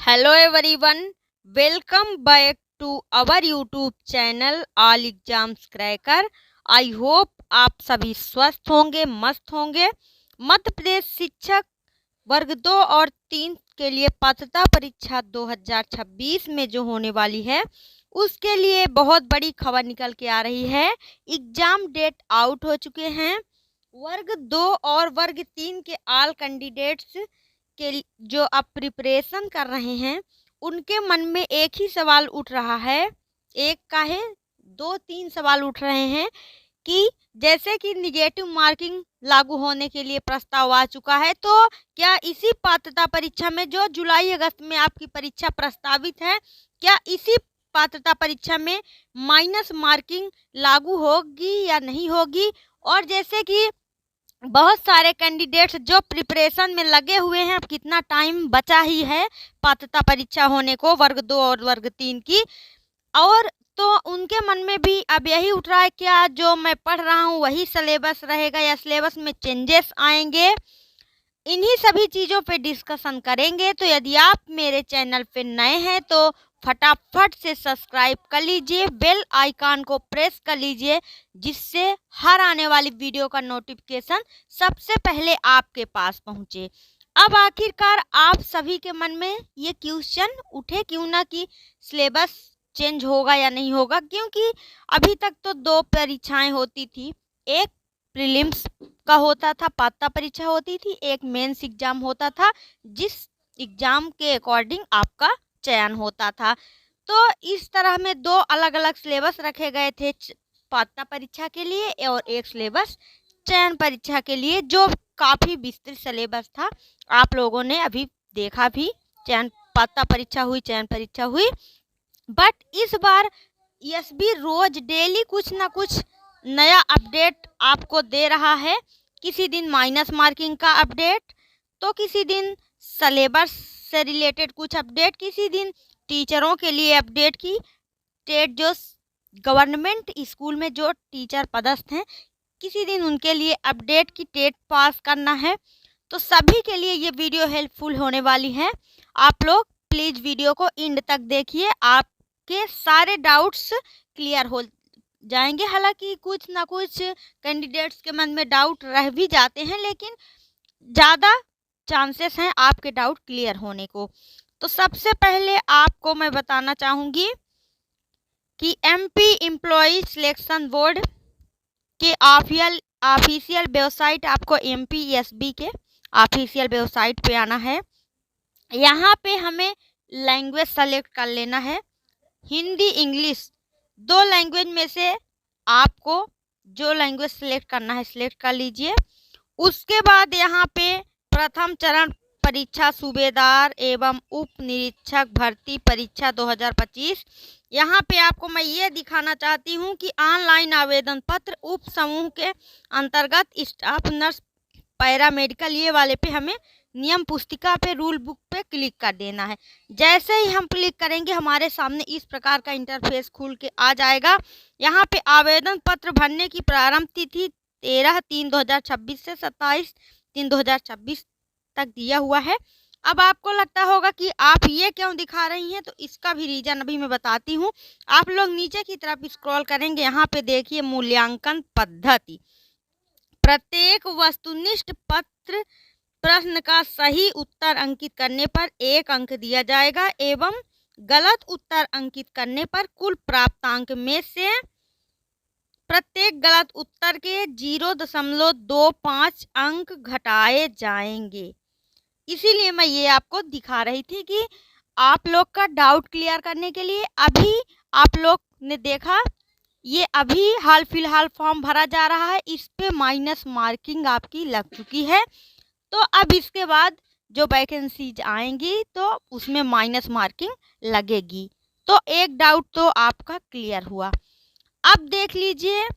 Hello everyone, welcome back to our YouTube channel all exams cracker. I hope आप सभी स्वस्थ होंगे, मस्त होंगे। मध्य प्रदेश शिक्षक वर्ग 2 और 3 के लिए पात्रता परीक्षा 2026 में जो होने वाली है उसके लिए बहुत बड़ी खबर निकल के आ रही है। एग्जाम डेट आउट हो चुके हैं। वर्ग 2 और वर्ग 3 के ऑल कैंडिडेट्स जो अब प्रिपरेशन कर रहे हैं उनके मन में एक ही सवाल उठ रहा है। एक का है, दो तीन सवाल उठ रहे हैं कि जैसे कि निगेटिव मार्किंग लागू होने के लिए प्रस्ताव आ चुका है, तो क्या इसी पात्रता परीक्षा में जो जुलाई अगस्त में आपकी परीक्षा प्रस्तावित है, क्या इसी पात्रता परीक्षा में माइनस मार्किंग लागू होगी या नहीं होगी। और जैसे कि बहुत सारे कैंडिडेट्स जो प्रिपरेशन में लगे हुए हैं, अब कितना टाइम बचा ही है पात्रता परीक्षा होने को वर्ग 2 और वर्ग 3 की, और तो उनके मन में भी अब यही उठ रहा है, क्या जो मैं पढ़ रहा हूँ वही सिलेबस रहेगा या सिलेबस में चेंजेस आएंगे। इन्हीं सभी चीज़ों पे डिस्कशन करेंगे। तो यदि आप मेरे चैनल पे नए हैं तो फटाफट से सब्सक्राइब कर लीजिए, बेल आइकन को प्रेस कर लीजिए, जिससे हर आने वाली वीडियो का नोटिफिकेशन सबसे पहले आपके पास पहुंचे। अब आखिरकार आप सभी के मन में ये क्वेश्चन उठे क्यों ना कि सिलेबस चेंज होगा या नहीं होगा, क्योंकि अभी तक तो दो परीक्षाएं होती थी। एक प्रीलिम्स का होता था, पात्रता परीक्षा होती थी, एक मेंस एग्जाम होता था जिस एग्जाम के अकॉर्डिंग आपका चयन होता था। तो इस तरह में दो अलग अलग सिलेबस रखे गए थे पात्रता परीक्षा के लिए, और एक सिलेबस चयन परीक्षा के लिए, जो काफ़ी विस्तृत सिलेबस था। आप लोगों ने अभी देखा भी, चयन पात्रता परीक्षा हुई, चयन परीक्षा हुई। बट इस बार एसबी रोज डेली कुछ ना कुछ नया अपडेट आपको दे रहा है। किसी दिन माइनस मार्किंग का अपडेट, तो किसी दिन सिलेबस से रिलेटेड कुछ अपडेट, किसी दिन टीचरों के लिए अपडेट की टेट, जो गवर्नमेंट स्कूल में जो टीचर पदस्थ हैं, किसी दिन उनके लिए अपडेट की टेट पास करना है। तो सभी के लिए ये वीडियो हेल्पफुल होने वाली है। आप लोग प्लीज़ वीडियो को एंड तक देखिए, आपके सारे डाउट्स क्लियर हो जाएंगे। हालांकि कुछ ना कुछ कैंडिडेट्स के मन में डाउट रह भी जाते हैं, लेकिन ज़्यादा चांसेस हैं आपके डाउट क्लियर होने को। तो सबसे पहले आपको मैं बताना चाहूँगी कि एमपी एम्प्लॉय सिलेक्शन बोर्ड के ऑफिशियल वेबसाइट, आपको एमपीएसबी के ऑफिशियल वेबसाइट पे आना है। यहाँ पे हमें लैंग्वेज सेलेक्ट कर लेना है, हिंदी इंग्लिश, दो लैंग्वेज में से आपको जो लैंग्वेज सिलेक्ट करना है सिलेक्ट कर लीजिए। उसके बाद यहाँ पे प्रथम चरण परीक्षा सूबेदार एवं उप निरीक्षक भर्ती परीक्षा 2025, यहाँ पे आपको मैं ये दिखाना चाहती हूँ कि ऑनलाइन आवेदन पत्र उप समूह के अंतर्गत स्टाफ नर्स पैरामेडिकल, ये वाले पे हमें नियम पुस्तिका पे रूल बुक पे क्लिक कर देना है। जैसे ही हम क्लिक करेंगे हमारे सामने इस प्रकार का इंटरफेस खुल के आ जाएगा। यहाँ पे आवेदन पत्र भरने की प्रारंभ तिथि 13/3/2026 से 27/3/2026 तक दिया हुआ है। अब आपको लगता होगा कि आप ये क्यों दिखा रही हैं, तो इसका भी रीजन अभी मैं बताती हूँ। आप लोग नीचे की तरफ स्क्रॉल करेंगे, यहाँ पे देखिए मूल्यांकन पद्धति। प्रत्येक वस्तुनिष्ठ पत्र प्रश्न का सही उत्तर अंकित करने पर 1 अंक दिया जाएगा एवं गलत उत्तर अंकित करने पर कुल प्राप्त अंक में से प्रत्येक गलत उत्तर के 0.25 अंक घटाए जाएंगे। इसीलिए मैं ये आपको दिखा रही थी कि आप लोग का डाउट क्लियर करने के लिए। अभी आप लोग ने देखा, ये अभी हाल फिलहाल फॉर्म भरा जा रहा है, इस पे माइनस मार्किंग आपकी लग चुकी है। तो अब इसके बाद जो वैकेंसीज आएंगी तो उसमें माइनस मार्किंग लगेगी। तो एक डाउट तो आपका क्लियर हुआ। अब देख लीजिए,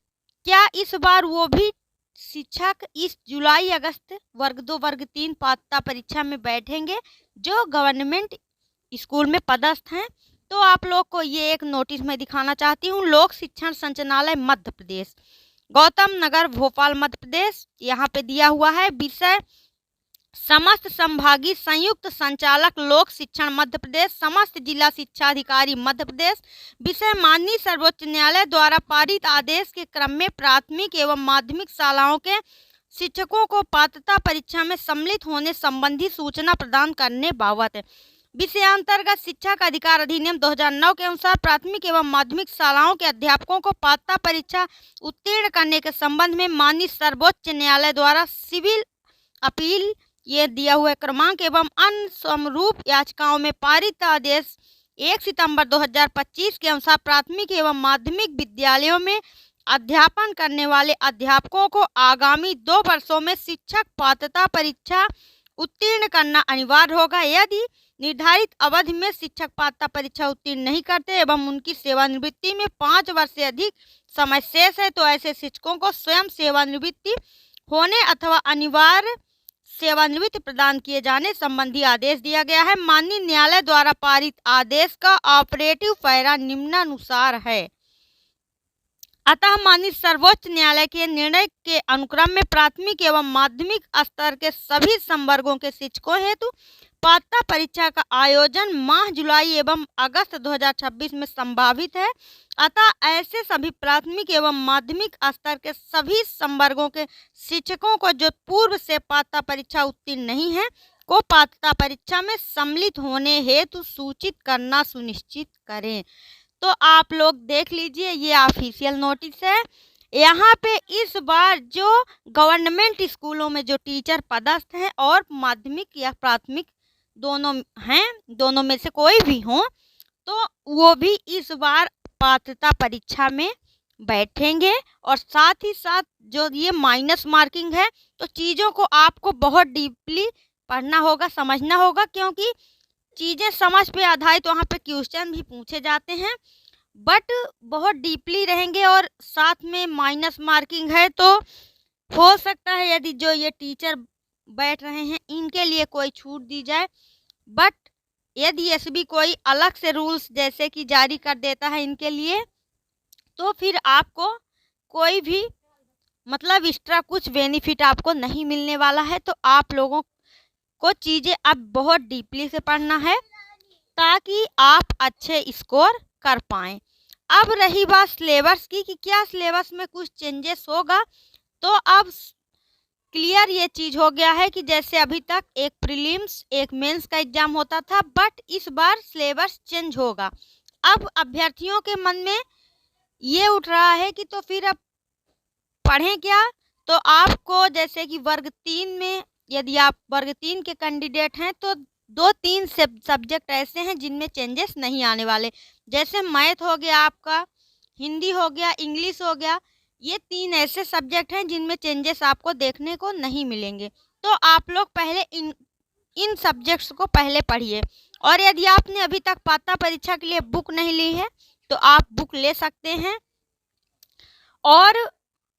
क्या इस बार वो भी शिक्षक इस जुलाई अगस्त वर्ग 2 वर्ग 3 पात्रता परीक्षा में बैठेंगे जो गवर्नमेंट स्कूल में पदस्थ हैं। तो आप लोग को ये एक नोटिस मैं दिखाना चाहती हूँ। लोक शिक्षण संचालनालय मध्य प्रदेश, गौतम नगर, भोपाल, मध्य प्रदेश, यहाँ पे दिया हुआ है। विषय समस्त संभागीय संयुक्त संचालक लोक शिक्षण मध्य प्रदेश, समस्त जिला शिक्षा अधिकारी मध्य प्रदेश। विषय माननीय सर्वोच्च न्यायालय द्वारा पारित आदेश के क्रम में प्राथमिक एवं माध्यमिक शालाओं के शिक्षकों को पात्रता परीक्षा में सम्मिलित होने संबंधी सूचना प्रदान करने बाबत। विषयांतर्गत शिक्षा का अधिकार अधिनियम 2009 के अनुसार प्राथमिक एवं माध्यमिक शालाओं के अध्यापकों को पात्रता परीक्षा उत्तीर्ण करने के संबंध में माननीय सर्वोच्च न्यायालय द्वारा सिविल अपील ये दिया हुआ क्रमांक एवं अन्य समरूप याचिकाओं में पारित आदेश 1 सितंबर 2025 के अनुसार प्राथमिक एवं माध्यमिक विद्यालयों में अध्यापन करने वाले अध्यापकों को आगामी 2 वर्षों में शिक्षक पात्रता परीक्षा उत्तीर्ण करना अनिवार्य होगा। यदि निर्धारित अवधि में शिक्षक पात्रता परीक्षा उत्तीर्ण नहीं करते एवं उनकी सेवानिवृत्ति में 5 वर्ष से अधिक समय शेष है तो ऐसे शिक्षकों को स्वयं सेवानिवृत्ति होने अथवा अनिवार्य सेवानिवृत्ति प्रदान किए जाने संबंधी आदेश दिया गया है। माननीय न्यायालय द्वारा पारित आदेश का ऑपरेटिव पैरा निम्नानुसार है। अतः माननीय सर्वोच्च न्यायालय के निर्णय के अनुक्रम में प्राथमिक एवं माध्यमिक स्तर के सभी संवर्गों के शिक्षकों हेतु पात्रता परीक्षा का आयोजन माह जुलाई एवं अगस्त 2026 में संभावित है। अतः ऐसे सभी प्राथमिक एवं माध्यमिक स्तर के सभी संवर्गों के शिक्षकों को जो पूर्व से पात्रता परीक्षा उत्तीर्ण नहीं है को पात्रता परीक्षा में सम्मिलित होने हेतु सूचित करना सुनिश्चित करें। तो आप लोग देख लीजिए, ये ऑफिशियल नोटिस है। यहाँ पे इस बार जो गवर्नमेंट स्कूलों में जो टीचर पदस्थ हैं और माध्यमिक या प्राथमिक दोनों हैं, दोनों में से कोई भी हो, तो वो भी इस बार पात्रता परीक्षा में बैठेंगे। और साथ ही साथ जो ये माइनस मार्किंग है तो चीज़ों को आपको बहुत डीपली पढ़ना होगा, समझना होगा, क्योंकि चीज़ें समझ पे आधारित वहाँ पे क्वेश्चन भी पूछे जाते हैं, बट बहुत डीपली रहेंगे। और साथ में माइनस मार्किंग है तो हो सकता है यदि जो ये टीचर बैठ रहे हैं इनके लिए कोई छूट दी जाए, बट यदि एसबी कोई अलग से रूल्स जैसे कि जारी कर देता है इनके लिए तो फिर आपको कोई भी मतलब एक्स्ट्रा कुछ बेनिफिट आपको नहीं मिलने वाला है। तो आप लोगों को चीज़ें अब बहुत डीपली से पढ़ना है ताकि आप अच्छे स्कोर कर पाएँ। अब रही बात सिलेबस की कि क्या सिलेबस में कुछ चेंजेस होगा, तो अब क्लियर ये चीज़ हो गया है कि जैसे अभी तक एक प्रीलिम्स एक मेंस का एग्ज़ाम होता था, बट इस बार सिलेबस चेंज होगा। अब अभ्यर्थियों के मन में ये उठ रहा है कि तो फिर अब पढ़ें क्या। तो आपको जैसे कि वर्ग 3 में यदि आप वर्ग 3 के कैंडिडेट हैं तो 2-3 सब्जेक्ट ऐसे हैं जिनमें चेंजेस नहीं आने वाले, जैसे मैथ हो गया, आपका हिंदी हो गया, इंग्लिश हो गया। ये 3 ऐसे सब्जेक्ट हैं जिनमें चेंजेस आपको देखने को नहीं मिलेंगे। तो आप लोग पहले इन सब्जेक्ट्स को पहले पढ़िए। और यदि आपने अभी तक पात्रता परीक्षा के लिए बुक नहीं ली है तो आप बुक ले सकते हैं। और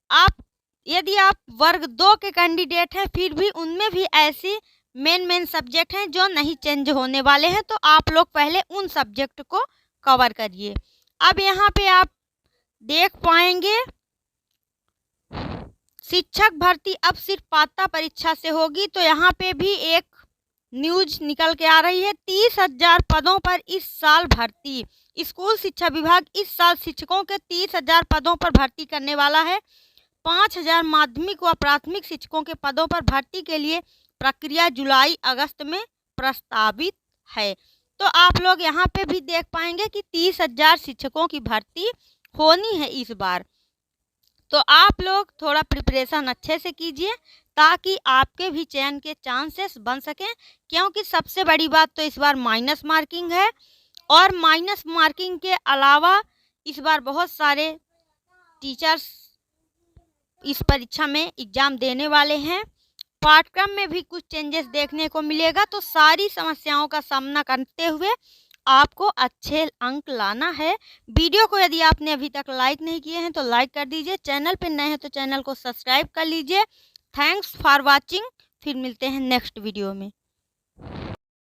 आप यदि आप वर्ग 2 के कैंडिडेट हैं फिर भी उनमें भी ऐसी मेन सब्जेक्ट हैं जो नहीं चेंज होने वाले हैं, तो आप लोग पहले उन सब्जेक्ट को कवर करिए। अब यहाँ पे आप देख पाएंगे शिक्षक भर्ती अब सिर्फ पात्रता परीक्षा से होगी। तो यहाँ पे भी एक न्यूज निकल के आ रही है, 30,000 पदों पर इस साल भर्ती। स्कूल शिक्षा विभाग इस साल शिक्षकों के 30,000 पदों पर भर्ती करने वाला है। 5,000 माध्यमिक व प्राथमिक शिक्षकों के पदों पर भर्ती के लिए प्रक्रिया जुलाई अगस्त में प्रस्तावित है। तो आप लोग यहाँ पे भी देख पाएंगे कि 30,000 शिक्षकों की भर्ती होनी है इस बार। तो आप लोग थोड़ा प्रिपरेशन अच्छे से कीजिए ताकि आपके भी चयन के चांसेस बन सकें, क्योंकि सबसे बड़ी बात तो इस बार माइनस मार्किंग है। और माइनस मार्किंग के अलावा इस बार बहुत सारे टीचर्स इस परीक्षा में एग्ज़ाम देने वाले हैं। पाठ्यक्रम में भी कुछ चेंजेस देखने को मिलेगा। तो सारी समस्याओं का सामना करते हुए आपको अच्छे अंक लाना है। वीडियो को यदि आपने अभी तक लाइक नहीं किए हैं तो लाइक कर दीजिए, चैनल पर नए हैं तो चैनल को सब्सक्राइब कर लीजिए। Thanks for watching. फिर मिलते हैं नेक्स्ट वीडियो में।